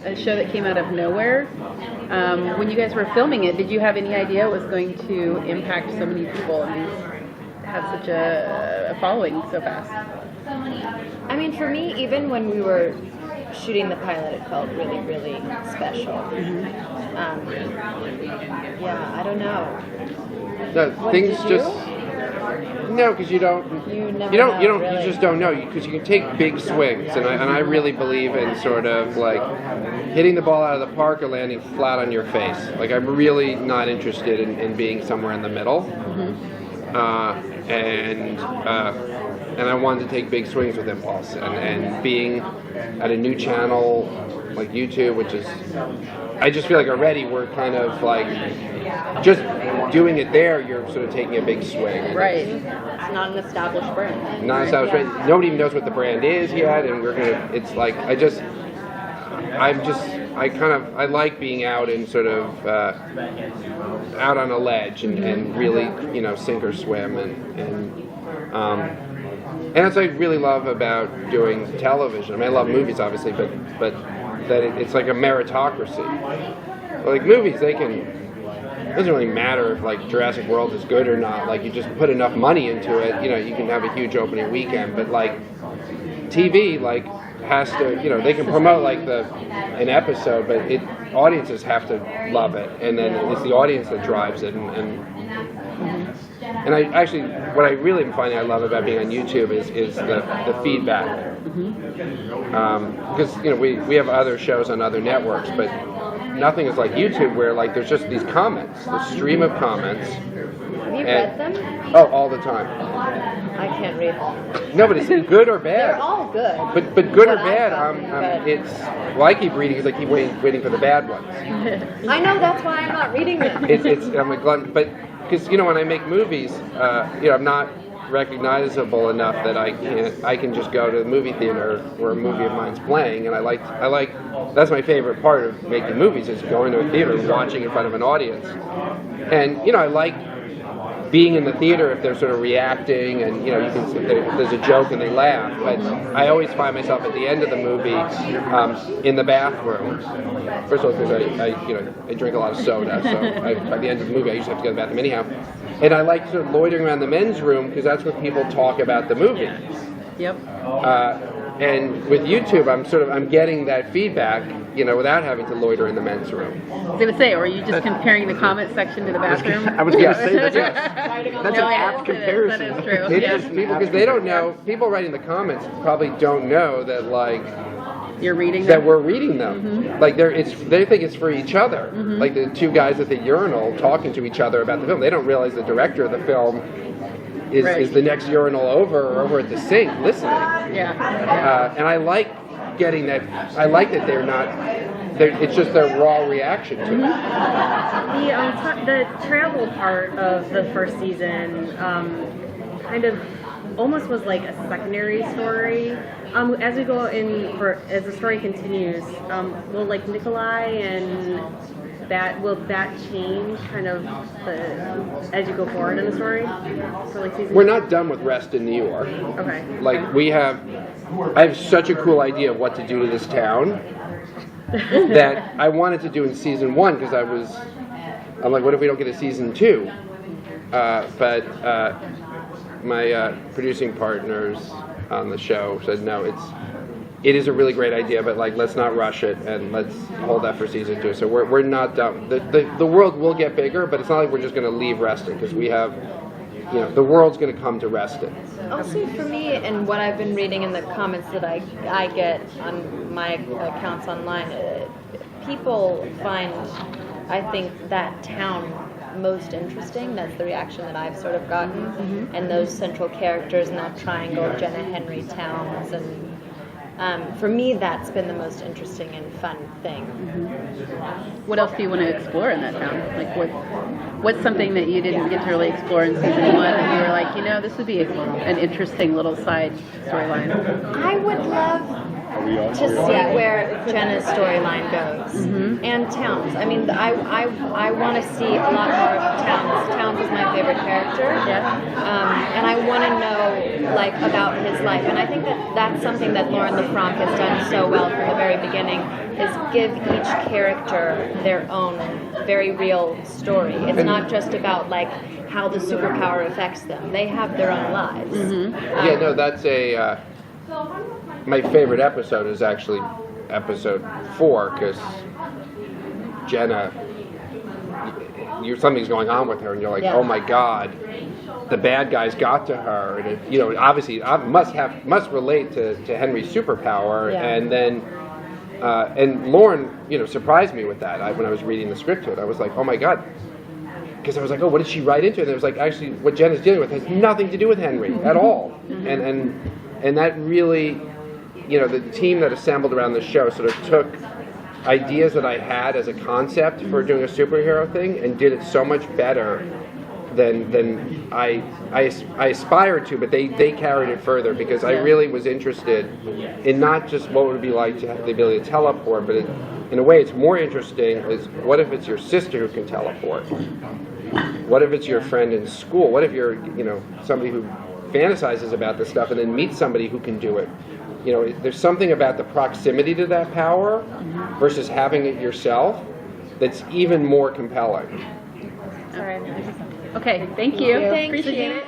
a show that came out of nowhere. When you guys were filming it, did you have any idea it was going to impact so many people and have such a following so fast? I mean, for me, even when we were shooting the pilot, it felt really, really special. Yeah, I don't know. No, things just. No, because you just don't know, because you can take big swings, and I really believe in sort of like hitting the ball out of the park or landing flat on your face. Like, I'm really not interested in being somewhere in the middle, and I wanted to take big swings with impulse, and being at a new channel like YouTube, which is, I just feel like already we're kind of like, just doing it there, you're sort of taking a big swing. Right. It's not an established brand. Not an established brand. Nobody even knows what the brand is yet, and we're gonna. It's like I like being out and sort of out on a ledge and really, sink or swim, and that's what I really love about doing television. I mean, I love movies, obviously, but that it's like a meritocracy. Like movies, it doesn't really matter if like Jurassic World is good or not. Like, you just put enough money into it, you can have a huge opening weekend. But like TV, like has to, they can promote like an episode, but audiences have to love it, and then it's the audience that drives it. And I actually, what I really am finding I love about being on YouTube is the feedback. Because we have other shows on other networks, but nothing is like YouTube, where like there's just these comments, the stream of comments. Have you read them? Oh, all the time. I can't read them. No, but it's good or bad. They're all good. But good or bad, it's. Well, I keep reading because I keep waiting for the bad ones. I know, that's why I'm not reading them. I'm a glutton, but because when I make movies, I'm not recognizable enough that I can just go to the movie theater where a movie of mine's playing, and I like that's my favorite part of making movies, is going to a theater and watching in front of an audience. And I like being in the theater if they're sort of reacting, and you can if there's a joke and they laugh. But I always find myself at the end of the movie in the bathroom. First of all, because I drink a lot of soda, so by the end of the movie I usually have to go to the bathroom anyhow. And I like sort of loitering around the men's room, because that's where people talk about the movie. Yep. And with YouTube, I'm getting that feedback, without having to loiter in the men's room. I was going to say, or are you just comparing the comment section to the bathroom? I was going to say that. That's an Yeah, apt comparison. That is true. It is, because they don't know. People writing the comments probably don't know that you're reading them? that we're reading them. Like they think it's for each other. Like the two guys at the urinal talking to each other about the film. They don't realize the director of the film is the next urinal over, or over at the sink listening. Yeah. And I like getting that. I like that they're not. It's just their raw reaction to it. The travel part of the first season kind of almost was like a secondary story. As we go in, as the story continues, will like Nikolai and will that change kind of as you go forward in the story for like season? We're not done with Rest in New York. Okay. Like I have such a cool idea of what to do to this town that I wanted to do in season 1, because I'm like, what if we don't get a season 2? But my producing partners on the show said, no, it is a really great idea, but like, let's not rush it, and let's hold that for season 2. So we're not done. The world will get bigger, but it's not like we're just going to leave Reston, because we have, the world's going to come to Reston. Also, for me, and what I've been reading in the comments that I get on my accounts online, people find, I think, that town most interesting. That's the reaction that I've sort of gotten, and those central characters in that triangle, Jenna Henry Towns, and for me, that's been the most interesting and fun thing. What else do you want to explore in that town? Like, what's something that you didn't get to really explore in season 1, and you were like, this would be an interesting little side storyline? I would love to see where Jenna's storyline goes, and Towns. I mean, I want to see a lot more of Towns. Towns is my favorite character, and I want to know like about his life. And I think that that's something that Lauren LaFranc has done so well from the very beginning, is give each character their own very real story. It's not just about like how the superpower affects them. They have their own lives. Yeah, no, that's my favorite episode is actually episode 4, because Jenna, something's going on with her, and you're like, oh my God, the bad guys got to her, and it, obviously I must relate to Henry's superpower, and then and Lauren, surprised me with that. When I was reading the script to it, I was like, oh my God, because I was like, oh, what did she write into it? And it was like, actually, what Jenna's dealing with has nothing to do with Henry at all, and that really, the team that assembled around the show sort of took ideas that I had as a concept for doing a superhero thing and did it so much better than I aspired to, but they carried it further, because I really was interested in not just what would it be like to have the ability to teleport, but in a way it's more interesting is, what if it's your sister who can teleport? What if it's your friend in school? What if you're somebody who fantasizes about this stuff and then meets somebody who can do it? There's something about the proximity to that power versus having it yourself that's even more compelling. Okay, thank you. Thanks Appreciate again. it.